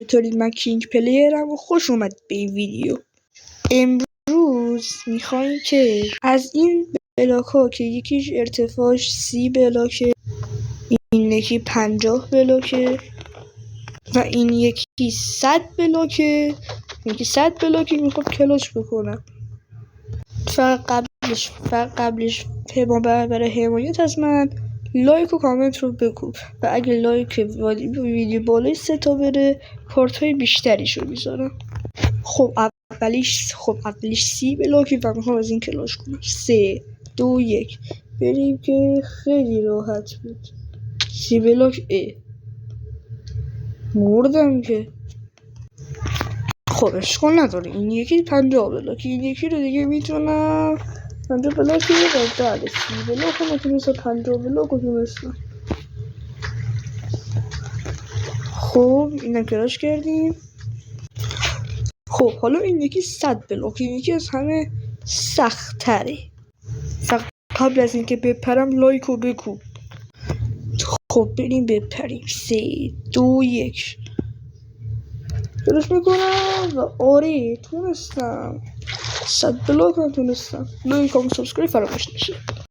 چطوری؟ من کینگ پلیرم و خوش اومد به این ویدیو. امروز میخوایم که از این بلاک ها که یکیش ارتفاعش 30 بلاکه، این یکی 50 بلاکه و این یکی 100 بلاکه، یکی 100 بلاکه میخواد کلاش بکنم. فقط قبلش برای حمایت از من لایک و کامنت رو بگو و اگه لایک ویدیو بالای 3 تا بره کارت های بیشتریش رو میذارم. خب اولیش 30 بلاکی و میخوام از این کلاش کنم. 3 2 1 بریم که خیلی راحت بود. 30 بلاک مردم که. خب اشکال نداره، این یکی 50 بلاکی، این یکی رو دیگه میتونم 50 بلاکی رو بله 30 بلاک رو میتونستم 50 بلاک رو تونستم. خب اینم کلاش کردیم. خب حالا این یکی 100 بلاک، این یکی از همه سخت تره. فقط قبل از اینکه بپرم لایک رو بکن. خب بریم بپریم. 3 2 1 کلاش میکنم و آره تونستم 100 بلاک هم تونستم. لایک و سابسکرایب فراموش نشه.